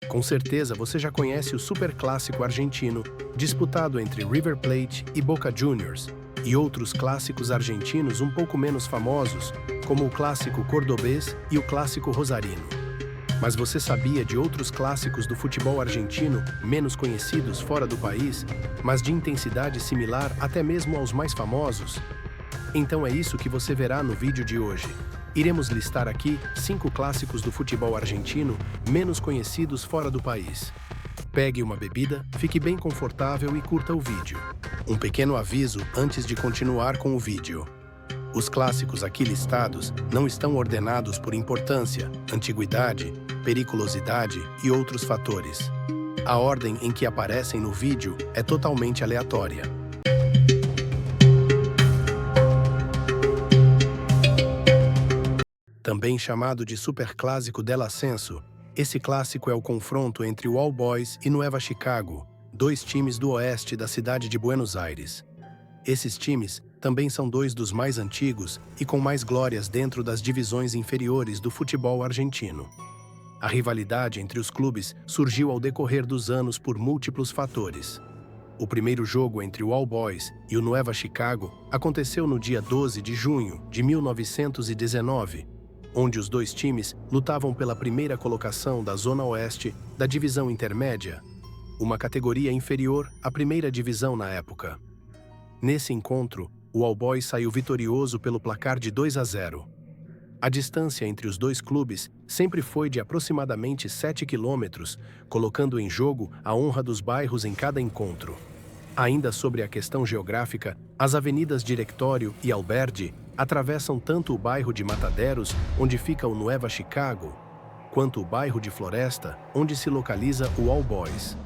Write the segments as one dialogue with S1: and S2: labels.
S1: Com certeza você já conhece o Superclássico argentino, disputado entre River Plate e Boca Juniors, e outros clássicos argentinos um pouco menos famosos, como o Clássico Cordobês e o Clássico Rosarino. Mas você sabia de outros clássicos do futebol argentino, menos conhecidos fora do país, mas de intensidade similar até mesmo aos mais famosos? Então é isso que você verá no vídeo de hoje. Iremos listar aqui 5 clássicos do futebol argentino menos conhecidos fora do país. Pegue uma bebida, fique bem confortável e curta o vídeo. Um pequeno aviso antes de continuar com o vídeo. Os clássicos aqui listados não estão ordenados por importância, antiguidade, periculosidade e outros fatores. A ordem em que aparecem no vídeo é totalmente aleatória. Também chamado de Superclássico del Ascenso, esse clássico é o confronto entre o All Boys e Nueva Chicago, dois times do oeste da cidade de Buenos Aires. Esses times também são dois dos mais antigos e com mais glórias dentro das divisões inferiores do futebol argentino. A rivalidade entre os clubes surgiu ao decorrer dos anos por múltiplos fatores. O primeiro jogo entre o All Boys e o Nueva Chicago aconteceu no dia 12 de junho de 1919, onde os dois times lutavam pela primeira colocação da Zona Oeste da Divisão Intermédia, uma categoria inferior à primeira divisão na época. Nesse encontro, o All Boys saiu vitorioso pelo placar de 2-0. A distância entre os dois clubes sempre foi de aproximadamente 7 quilômetros, colocando em jogo a honra dos bairros em cada encontro. Ainda sobre a questão geográfica, as avenidas Diretório e Alberdi atravessam tanto o bairro de Mataderos, onde fica o Nueva Chicago, quanto o bairro de Floresta, onde se localiza o All Boys.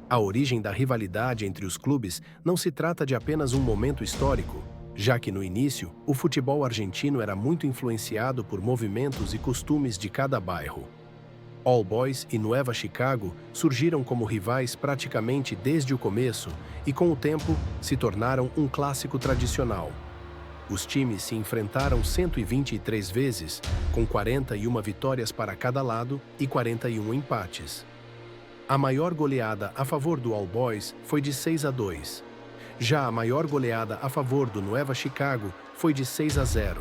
S1: A origem da rivalidade entre os clubes não se trata de apenas um momento histórico, já que no início o futebol argentino era muito influenciado por movimentos e costumes de cada bairro. All Boys e Nueva Chicago surgiram como rivais praticamente desde o começo e, com o tempo, se tornaram um clássico tradicional. Os times se enfrentaram 123 vezes, com 41 vitórias para cada lado e 41 empates. A maior goleada a favor do All Boys foi de 6-2. Já a maior goleada a favor do Nueva Chicago foi de 6-0.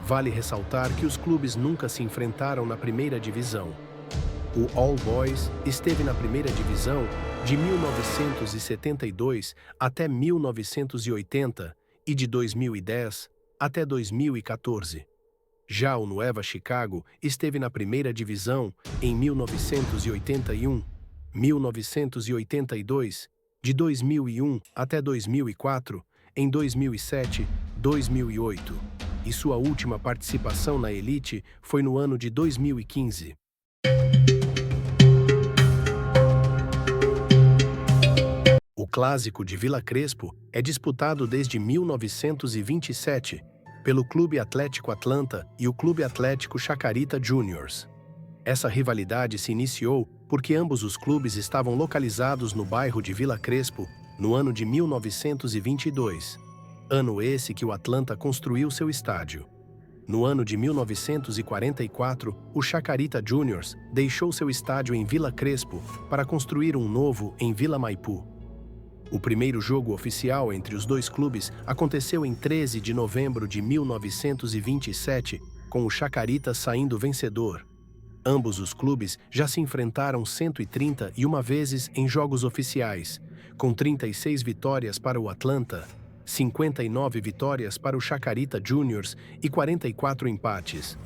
S1: Vale ressaltar que os clubes nunca se enfrentaram na primeira divisão. O All Boys esteve na primeira divisão de 1972 até 1980 e de 2010 até 2014. Já o Nueva Chicago esteve na primeira divisão em 1981, 1982, de 2001 até 2004, em 2007, 2008, e sua última participação na elite foi no ano de 2015. O Clássico de Vila Crespo é disputado desde 1927 pelo Clube Atlético Atlanta e o Clube Atlético Chacarita Juniors. Essa rivalidade se iniciou porque ambos os clubes estavam localizados no bairro de Vila Crespo no ano de 1922, ano esse que o Atlanta construiu seu estádio. No ano de 1944, o Chacarita Juniors deixou seu estádio em Vila Crespo para construir um novo em Vila Maipú. O primeiro jogo oficial entre os dois clubes aconteceu em 13 de novembro de 1927, com o Chacarita saindo vencedor. Ambos os clubes já se enfrentaram 131 vezes em jogos oficiais, com 36 vitórias para o Atlanta, 59 vitórias para o Chacarita Juniors e 44 empates.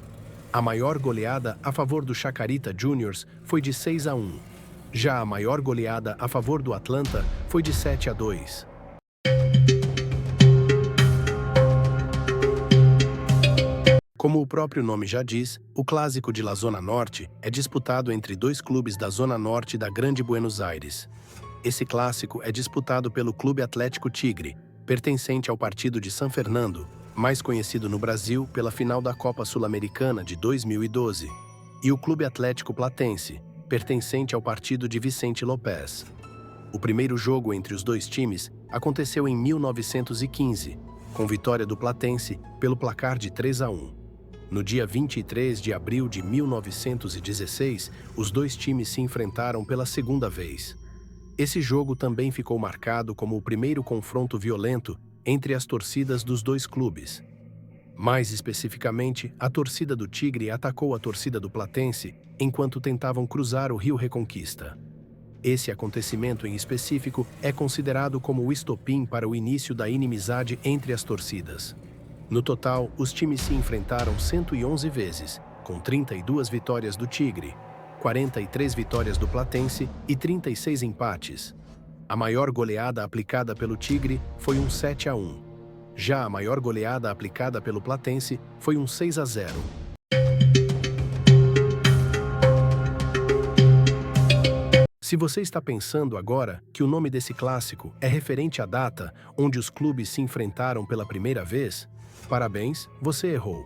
S1: A maior goleada a favor do Chacarita Juniors foi de 6-1. Já a maior goleada a favor do Atlanta foi de 7-2. Como o próprio nome já diz, o Clássico de La Zona Norte é disputado entre dois clubes da Zona Norte da Grande Buenos Aires. Esse clássico é disputado pelo Clube Atlético Tigre, pertencente ao partido de San Fernando, mais conhecido no Brasil pela final da Copa Sul-Americana de 2012, e o Clube Atlético Platense, pertencente ao partido de Vicente Lopes. O primeiro jogo entre os dois times aconteceu em 1915, com vitória do Platense pelo placar de 3-1. No dia 23 de abril de 1916, os dois times se enfrentaram pela segunda vez. Esse jogo também ficou marcado como o primeiro confronto violento entre as torcidas dos dois clubes. Mais especificamente, a torcida do Tigre atacou a torcida do Platense enquanto tentavam cruzar o Rio Reconquista. Esse acontecimento em específico é considerado como o estopim para o início da inimizade entre as torcidas. No total, os times se enfrentaram 111 vezes, com 32 vitórias do Tigre, 43 vitórias do Platense e 36 empates. A maior goleada aplicada pelo Tigre foi um 7-1. Já a maior goleada aplicada pelo Platense foi um 6-0. Se você está pensando agora que o nome desse clássico é referente à data onde os clubes se enfrentaram pela primeira vez, parabéns, você errou.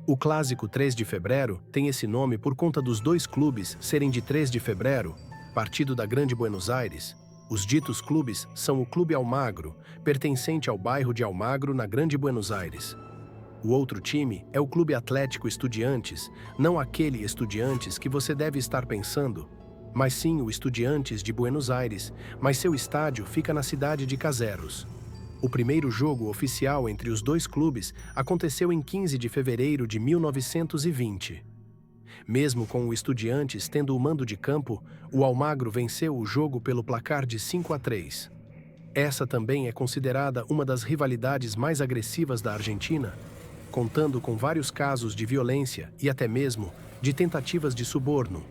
S1: O clássico 3 de fevereiro tem esse nome por conta dos dois clubes serem de 3 de fevereiro, partido da Grande Buenos Aires. Os ditos clubes são o Clube Almagro, pertencente ao bairro de Almagro, na Grande Buenos Aires. O outro time é o Clube Atlético Estudiantes, não aquele Estudiantes que você deve estar pensando, mas sim o Estudiantes de Buenos Aires, mas seu estádio fica na cidade de Caseros. O primeiro jogo oficial entre os dois clubes aconteceu em 15 de fevereiro de 1920. Mesmo com o Estudiantes tendo o mando de campo, o Almagro venceu o jogo pelo placar de 5-3. Essa também é considerada uma das rivalidades mais agressivas da Argentina, contando com vários casos de violência e até mesmo de tentativas de suborno.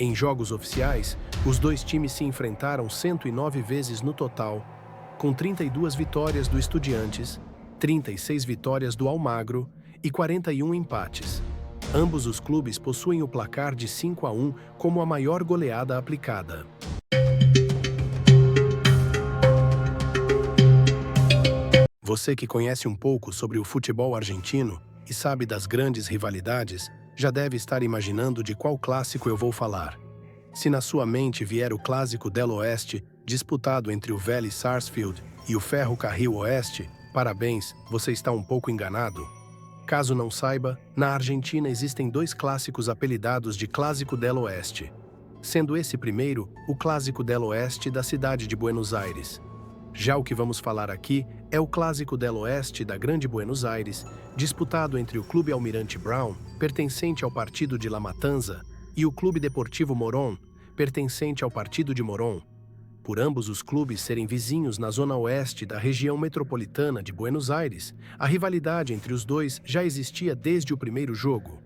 S1: Em jogos oficiais, os dois times se enfrentaram 109 vezes no total, com 32 vitórias do Estudiantes, 36 vitórias do Almagro e 41 empates. Ambos os clubes possuem o placar de 5-1 como a maior goleada aplicada. Você que conhece um pouco sobre o futebol argentino e sabe das grandes rivalidades, já deve estar imaginando de qual clássico eu vou falar. Se na sua mente vier o Clássico del Oeste, disputado entre o Vélez Sarsfield e o Ferrocarril Oeste, parabéns, você está um pouco enganado. Caso não saiba, na Argentina existem dois clássicos apelidados de Clássico del Oeste, sendo esse primeiro o Clássico del Oeste da cidade de Buenos Aires. Já o que vamos falar aqui é o Clássico del Oeste da Grande Buenos Aires, disputado entre o Clube Almirante Brown, pertencente ao partido de La Matanza, e o Clube Deportivo Morón, pertencente ao partido de Morón. Por ambos os clubes serem vizinhos na zona oeste da região metropolitana de Buenos Aires, a rivalidade entre os dois já existia desde o primeiro jogo.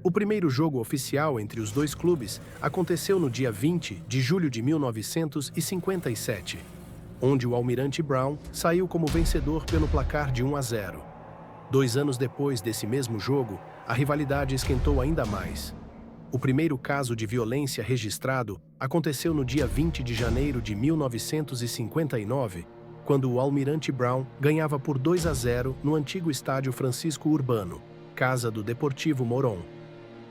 S1: O primeiro jogo oficial entre os dois clubes aconteceu no dia 20 de julho de 1957, onde o Almirante Brown saiu como vencedor pelo placar de 1-0. 2 anos depois desse mesmo jogo, a rivalidade esquentou ainda mais. O primeiro caso de violência registrado aconteceu no dia 20 de janeiro de 1959, quando o Almirante Brown ganhava por 2-0 no antigo estádio Francisco Urbano, casa do Deportivo Morón.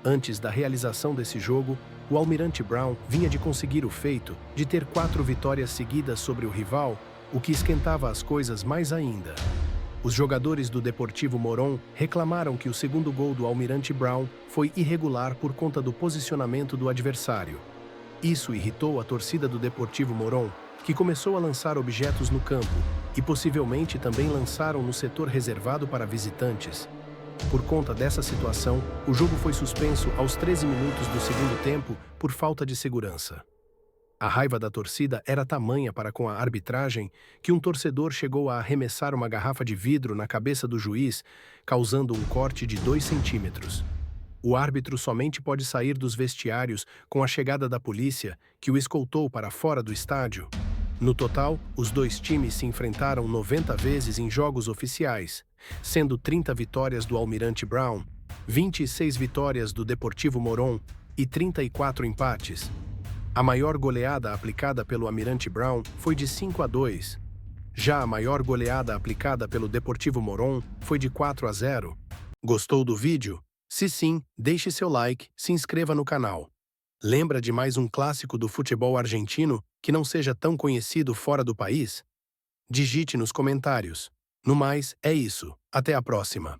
S1: Antes da realização desse jogo, o Almirante Brown vinha de conseguir o feito de ter 4 vitórias seguidas sobre o rival, o que esquentava as coisas mais ainda. Os jogadores do Deportivo Morón reclamaram que o segundo gol do Almirante Brown foi irregular por conta do posicionamento do adversário. Isso irritou a torcida do Deportivo Morón, que começou a lançar objetos no campo e possivelmente também lançaram no setor reservado para visitantes. Por conta dessa situação, o jogo foi suspenso aos 13 minutos do segundo tempo por falta de segurança. A raiva da torcida era tamanha para com a arbitragem que um torcedor chegou a arremessar uma garrafa de vidro na cabeça do juiz, causando um corte de 2 centímetros. O árbitro somente pode sair dos vestiários com a chegada da polícia, que o escoltou para fora do estádio. No total, os dois times se enfrentaram 90 vezes em jogos oficiais, sendo 30 vitórias do Almirante Brown, 26 vitórias do Deportivo Morón e 34 empates. A maior goleada aplicada pelo Almirante Brown foi de 5-2. Já a maior goleada aplicada pelo Deportivo Morón foi de 4-0. Gostou do vídeo? Se sim, deixe seu like, se inscreva no canal. Lembra de mais um clássico do futebol argentino que não seja tão conhecido fora do país? Digite nos comentários. No mais, é isso. Até a próxima.